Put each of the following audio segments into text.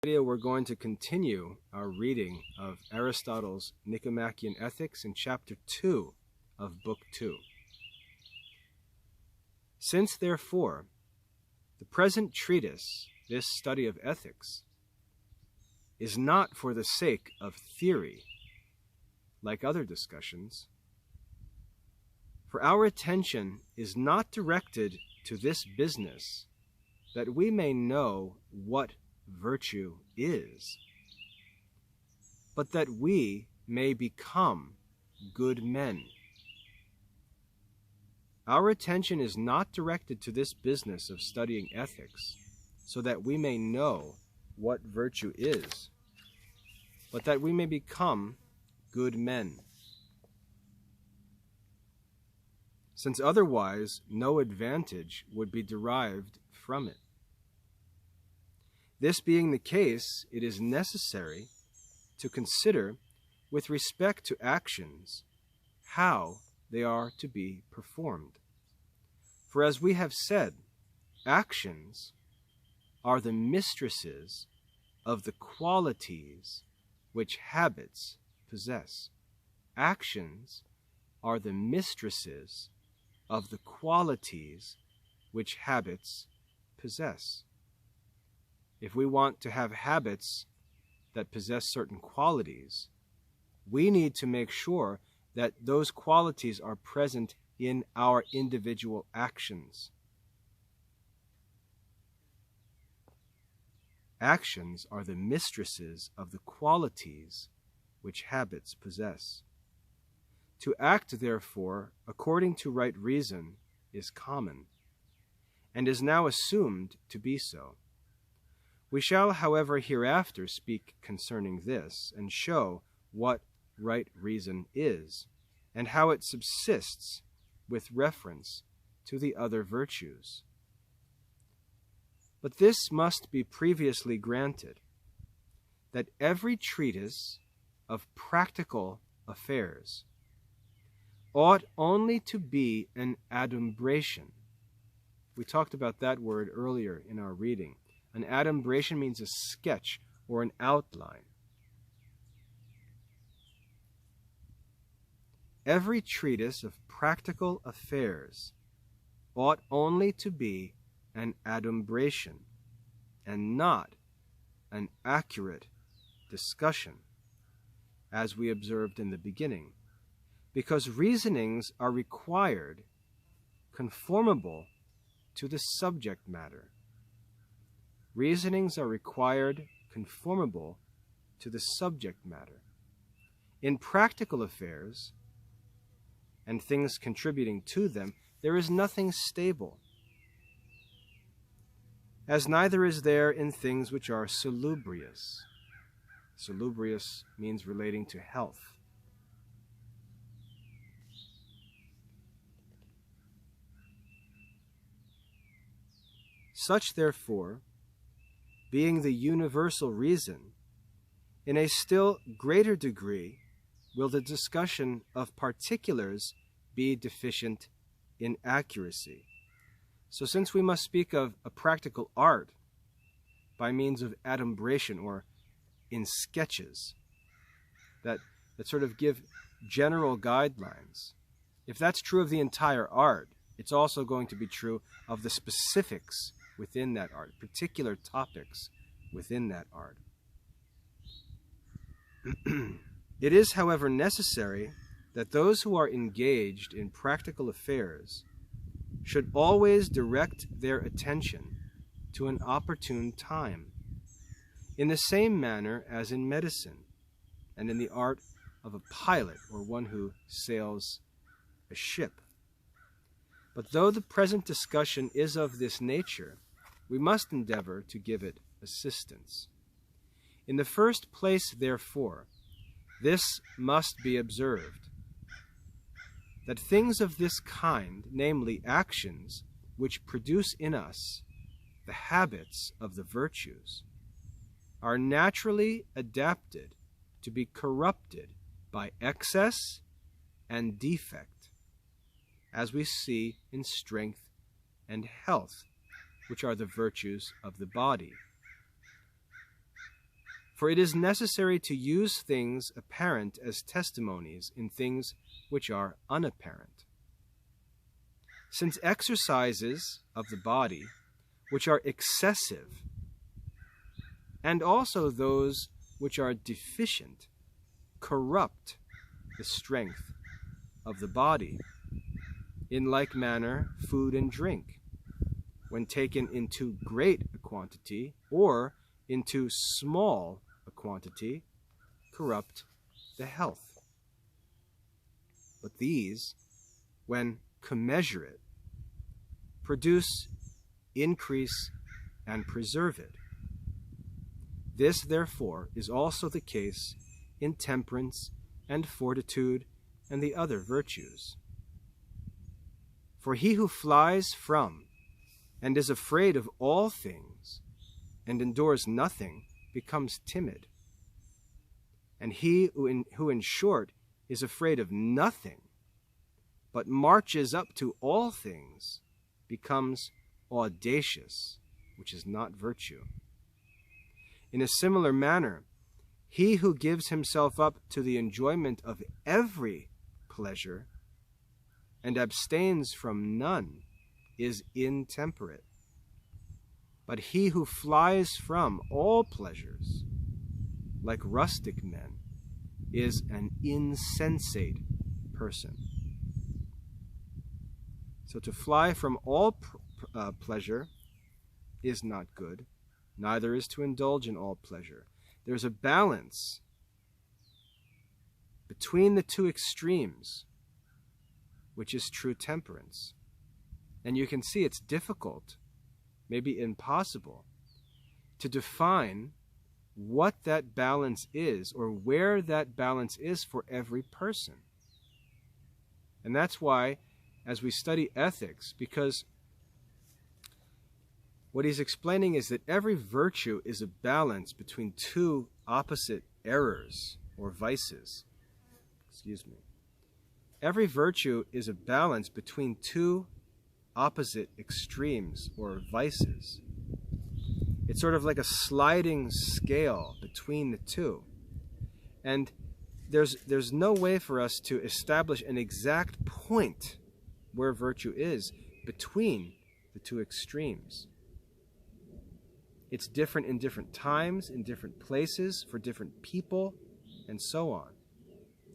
Video we're going to continue our reading of Aristotle's Nicomachean Ethics in chapter 2 of book 2. Since, therefore, the present treatise, this study of ethics, is not for the sake of theory, like other discussions, for our attention is not directed to this business, that we may know what virtue is, but that we may become good men. Our attention is not directed to this business of studying ethics, so that we may know what virtue is, but that we may become good men. Since otherwise no advantage would be derived from it. This being the case, it is necessary to consider, with respect to actions, how they are to be performed. For as we have said, actions are the mistresses of the qualities which habits possess. Actions are the mistresses of the qualities which habits possess. If we want to have habits that possess certain qualities, we need to make sure that those qualities are present in our individual actions. Actions are the mistresses of the qualities which habits possess. To act, therefore, according to right reason is common, and is now assumed to be so. We shall, however, hereafter speak concerning this, and show what right reason is, and how it subsists with reference to the other virtues. But this must be previously granted, that every treatise of practical affairs ought only to be an adumbration. We talked about that word earlier in our reading. An adumbration means a sketch or an outline. Every treatise of practical affairs ought only to be an adumbration and not an accurate discussion, as we observed in the beginning, because reasonings are required conformable to the subject matter. Reasonings are required conformable to the subject matter. In practical affairs and things contributing to them, there is nothing stable, as neither is there in things which are salubrious. Salubrious means relating to health. Such, therefore, being the universal reason, in a still greater degree will the discussion of particulars be deficient in accuracy. So since we must speak of a practical art by means of adumbration or in sketches that sort of give general guidelines, if that's true of the entire art, it's also going to be true of the specifics within that art, particular topics within that art. It is, however, necessary that those who are engaged in practical affairs should always direct their attention to an opportune time, in the same manner as in medicine and in the art of a pilot or one who sails a ship. But though the present discussion is of this nature, we must endeavor to give it assistance. In the first place, therefore, this must be observed, that things of this kind, namely actions which produce in us the habits of the virtues, are naturally adapted to be corrupted by excess and defect, as we see in strength and health, which are the virtues of the body. For it is necessary to use things apparent as testimonies in things which are unapparent. Since exercises of the body, which are excessive, and also those which are deficient, corrupt the strength of the body, in like manner food and drink, when taken in too great a quantity or in too small a quantity, corrupt the health. But these, when commensurate, produce, increase, and preserve it. This, therefore, is also the case in temperance and fortitude and the other virtues. For he who flies from and is afraid of all things and endures nothing becomes timid. And he who in short is afraid of nothing but marches up to all things becomes audacious, which is not virtue. In a similar manner, he who gives himself up to the enjoyment of every pleasure and abstains from none is intemperate. But he who flies from all pleasures, like rustic men, is an insensate person. So to fly from all pleasure is not good, neither is to indulge in all pleasure. There's a balance between the two extremes, which is true temperance. And you can see it's difficult, maybe impossible, to define what that balance is or where that balance is for every person. And that's why, as we study ethics, because what he's explaining is that every virtue is a balance between two opposite errors or vices. Every virtue is a balance between two opposite extremes or vices. It's sort of like a sliding scale between the two. And there's no way for us to establish an exact point where virtue is between the two extremes. It's different in different times, in different places, for different people, and so on.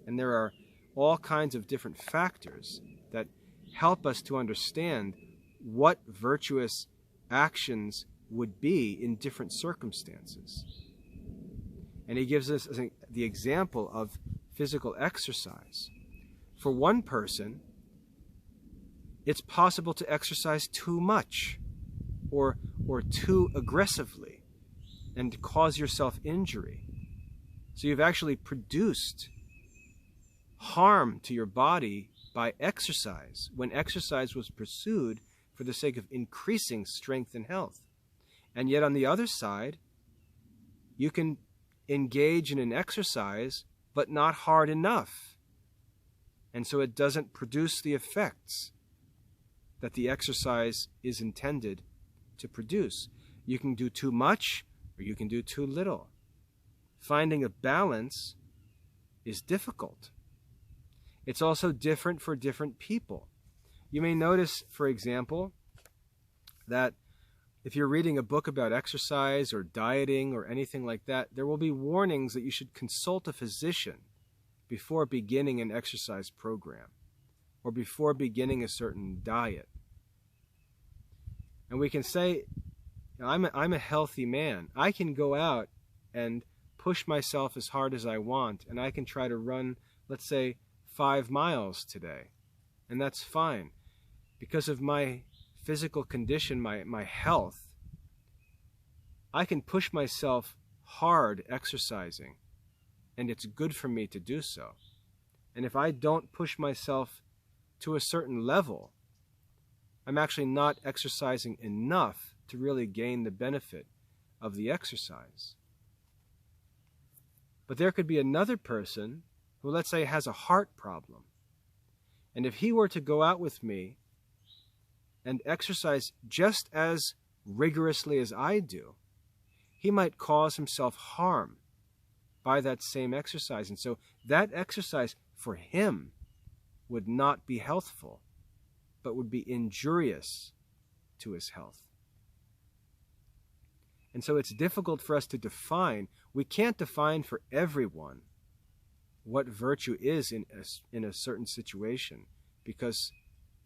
And there are all kinds of different factors that help us to understand what virtuous actions would be in different circumstances. And he gives us the example of physical exercise. For one person, it's possible to exercise too much or too aggressively and cause yourself injury. So you've actually produced harm to your body by exercise, when exercise was pursued for the sake of increasing strength and health. And yet on the other side, you can engage in an exercise, but not hard enough. And so it doesn't produce the effects that the exercise is intended to produce. You can do too much, or you can do too little. Finding a balance is difficult. It's also different for different people. You may notice, for example, that if you're reading a book about exercise or dieting or anything like that, there will be warnings that you should consult a physician before beginning an exercise program or before beginning a certain diet. And we can say, I'm a healthy man. I can go out and push myself as hard as I want, and I can try to run, let's say, 5 miles today. And that's fine. Because of my physical condition, my health, I can push myself hard exercising, and it's good for me to do so. And if I don't push myself to a certain level, I'm actually not exercising enough to really gain the benefit of the exercise. But there could be another person who, let's say, has a heart problem. And if he were to go out with me and exercise just as rigorously as I do, he might cause himself harm by that same exercise. And so that exercise for him would not be healthful, but would be injurious to his health. And so it's difficult for us to define. We can't define for everyone what virtue is in a certain situation, because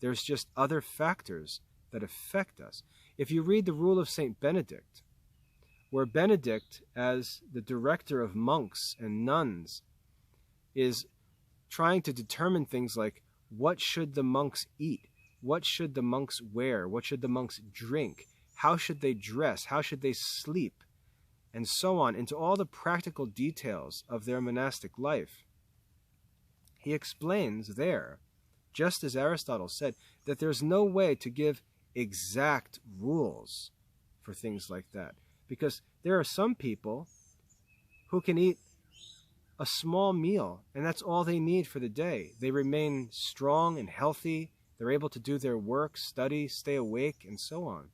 there's just other factors that affect us. If you read the Rule of St. Benedict, where Benedict, as the director of monks and nuns, is trying to determine things like what should the monks eat, what should the monks wear, what should the monks drink, how should they dress, how should they sleep, and so on, into all the practical details of their monastic life. He explains there, just as Aristotle said, that there's no way to give exact rules for things like that, because there are some people who can eat a small meal, and that's all they need for the day. They remain strong and healthy. They're able to do their work, study, stay awake, and so on.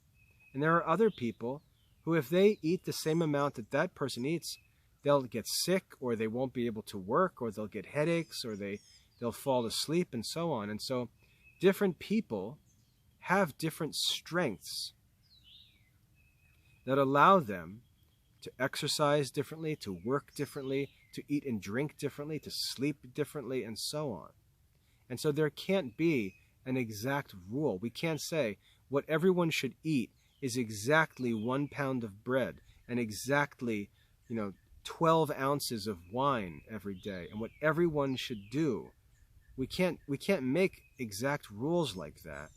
And there are other people who, if they eat the same amount that that person eats, they'll get sick, or they won't be able to work, or they'll get headaches, or they'll fall asleep, and so on. And so different people have different strengths that allow them to exercise differently, to work differently, to eat and drink differently, to sleep differently, and so on. And so there can't be an exact rule. We can't say what everyone should eat is exactly 1 pound of bread and exactly, 12 ounces of wine every day, and what everyone should do. We can't make exact rules like that,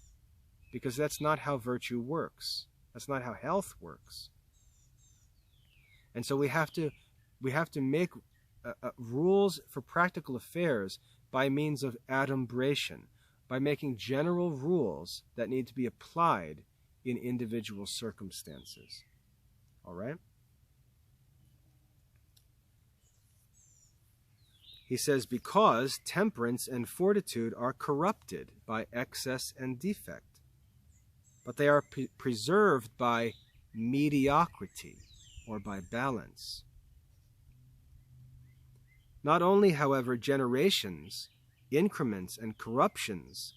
because that's not how virtue works. That's not how health works. And so we have to make rules for practical affairs by means of adumbration, by making general rules that need to be applied in individual circumstances. All right? He says, because temperance and fortitude are corrupted by excess and defect, but they are preserved by mediocrity, or by balance. Not only, however, generations, increments, and corruptions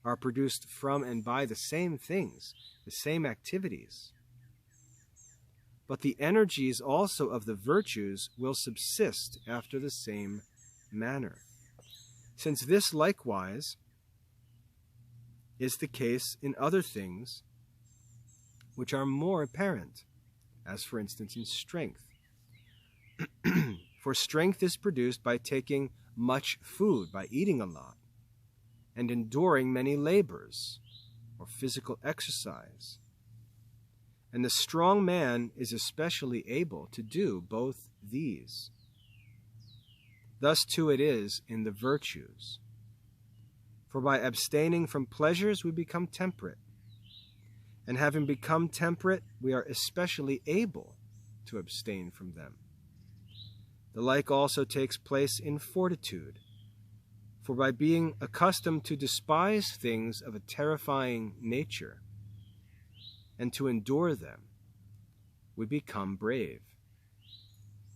are produced from and by the same things, the same activities, but the energies also of the virtues will subsist after the same manner. Since this likewise is the case in other things which are more apparent, as for instance in strength. For strength is produced by taking much food, by eating a lot, and enduring many labors, or physical exercise. And the strong man is especially able to do both these. Thus too it is in the virtues. For by abstaining from pleasures we become temperate, and having become temperate, we are especially able to abstain from them. The like also takes place in fortitude. For by being accustomed to despise things of a terrifying nature, and to endure them, we become brave.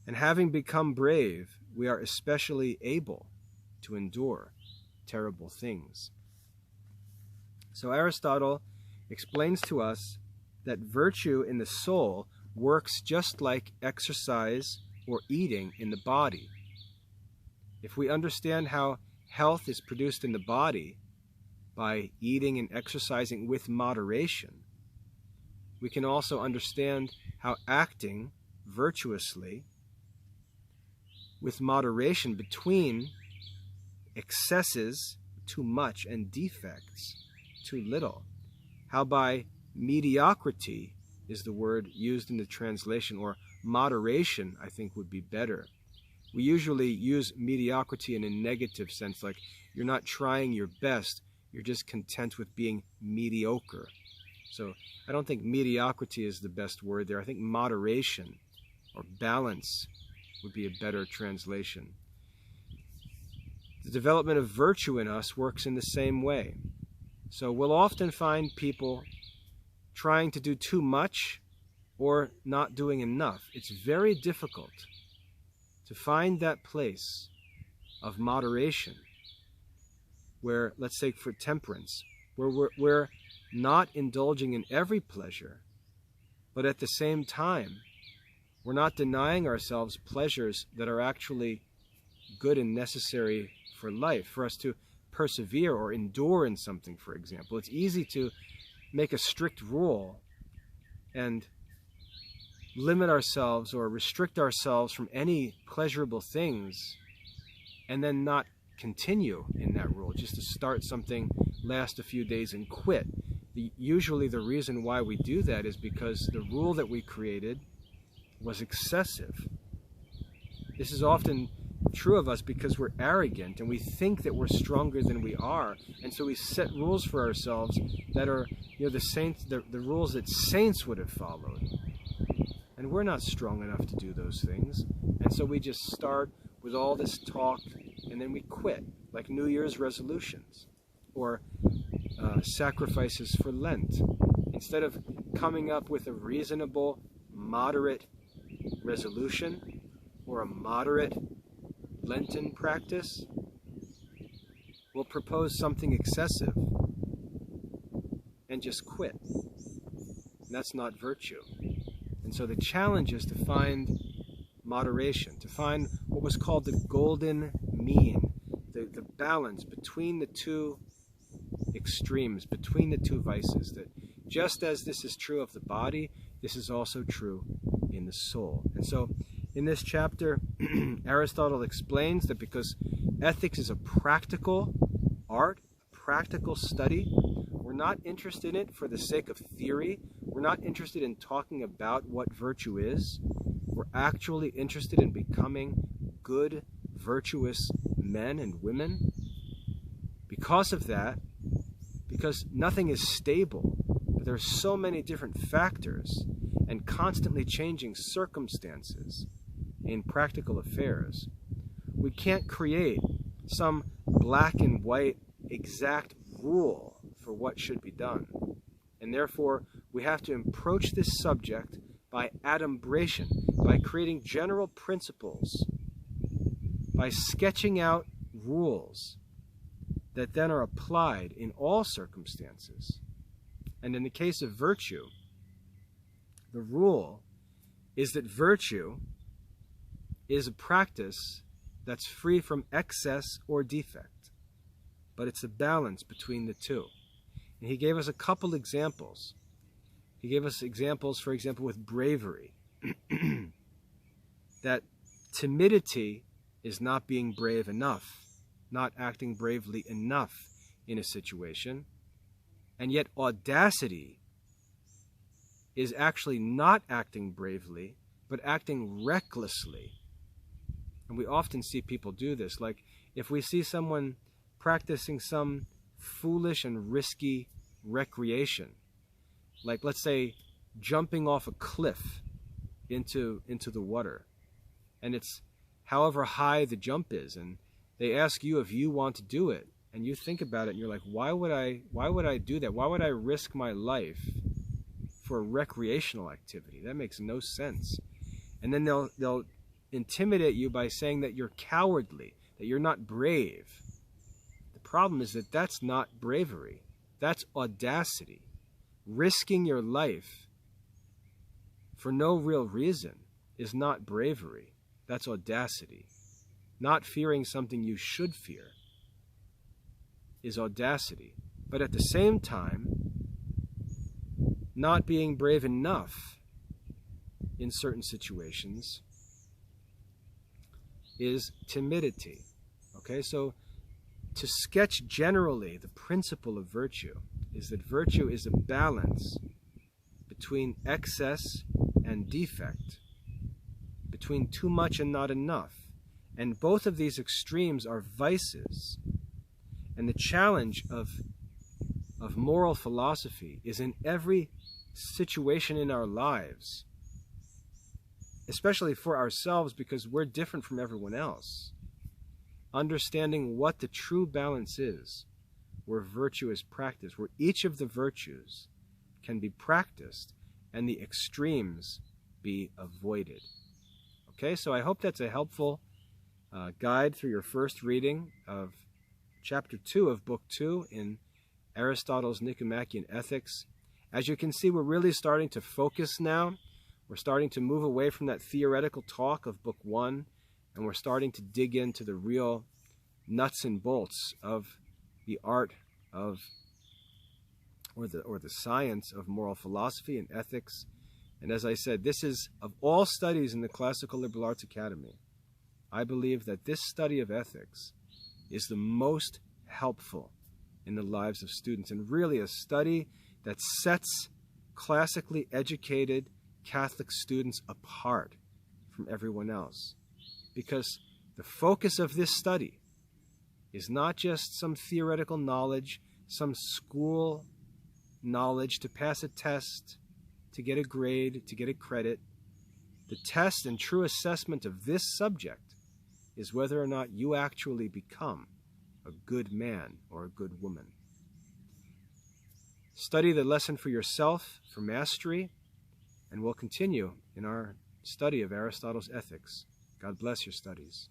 And having become brave, we are especially able to endure terrible things. So Aristotle explains to us that virtue in the soul works just like exercise or eating in the body. If we understand how health is produced in the body by eating and exercising with moderation, we can also understand how acting virtuously with moderation between excesses, too much, and defects, too little, how by mediocrity is the word used in the translation, or moderation, I think, would be better. We usually use mediocrity in a negative sense, like you're not trying your best, you're just content with being mediocre. So I don't think mediocrity is the best word there. I think moderation or balance would be a better translation. The development of virtue in us works in the same way. So we'll often find people trying to do too much or not doing enough. It's very difficult to find that place of moderation where, let's say for temperance, where we're not indulging in every pleasure, but at the same time, we're not denying ourselves pleasures that are actually good and necessary for life, for us to persevere or endure in something, for example. It's easy to make a strict rule and limit ourselves or restrict ourselves from any pleasurable things and then not continue in that rule, just to start something, last a few days and quit. Usually the reason why we do that is because the rule that we created was excessive. This is often true of us because we're arrogant and we think that we're stronger than we are, and so we set rules for ourselves that are, the rules that saints would have followed. And we're not strong enough to do those things, and so we just start with all this talk and then we quit, like New Year's resolutions or sacrifices for Lent. Instead of coming up with a reasonable, moderate resolution or a moderate Lenten practice, we'll propose something excessive and just quit. And that's not virtue. And so the challenge is to find moderation, to find what was called the golden mean, the balance between the two extremes, between the two vices, that just as this is true of the body, this is also true in the soul. And so in this chapter, Aristotle explains that because ethics is a practical art, a practical study, we're not interested in it for the sake of theory. We're not interested in talking about what virtue is. We're actually interested in becoming good, virtuous men and women. Because of that, because nothing is stable, but there are so many different factors and constantly changing circumstances in practical affairs, we can't create some black and white exact rule for what should be done. And therefore, we have to approach this subject by adumbration, by creating general principles, by sketching out rules that then are applied in all circumstances. And in the case of virtue, the rule is that virtue is a practice that's free from excess or defect, but it's a balance between the two. And he gave us a couple examples. He gave us examples, for example, with bravery, that timidity is not being brave enough, not acting bravely enough in a situation, and yet audacity is actually not acting bravely, but acting recklessly. And we often see people do this. Like if we see someone practicing some foolish and risky recreation, like let's say jumping off a cliff into the water, and it's however high the jump is, and they ask you if you want to do it, and you think about it and you're like, why would I do that? Why would I risk my life for a recreational activity? That makes no sense. And then they'll intimidate you by saying that you're cowardly, that you're not brave. The problem is that that's not bravery. That's audacity. Risking your life for no real reason is not bravery. That's audacity. Not fearing something you should fear is audacity. But at the same time, not being brave enough in certain situations is timidity. Okay, so to sketch generally the principle of virtue is that virtue is a balance between excess and defect, between too much and not enough. And both of these extremes are vices. And the challenge of moral philosophy is in every situation in our lives, especially for ourselves because we're different from everyone else, understanding what the true balance is, where virtue is practiced, where each of the virtues can be practiced and the extremes be avoided. Okay, so I hope that's a helpful guide through your first reading of Chapter 2 of Book 2 in Aristotle's Nicomachean Ethics. As you can see, we're really starting to focus now. We're starting to move away from that theoretical talk of Book 1, and we're starting to dig into the real nuts and bolts of the art of, or the science of moral philosophy and ethics. And as I said, this is, of all studies in the Classical Liberal Arts Academy, I believe that this study of ethics is the most helpful in the lives of students, and really a study that sets classically educated Catholic students apart from everyone else. Because the focus of this study is not just some theoretical knowledge, some school knowledge to pass a test, to get a grade, to get a credit. The test and true assessment of this subject is whether or not you actually become a good man or a good woman. Study the lesson for yourself, for mastery, and we'll continue in our study of Aristotle's Ethics. God bless your studies.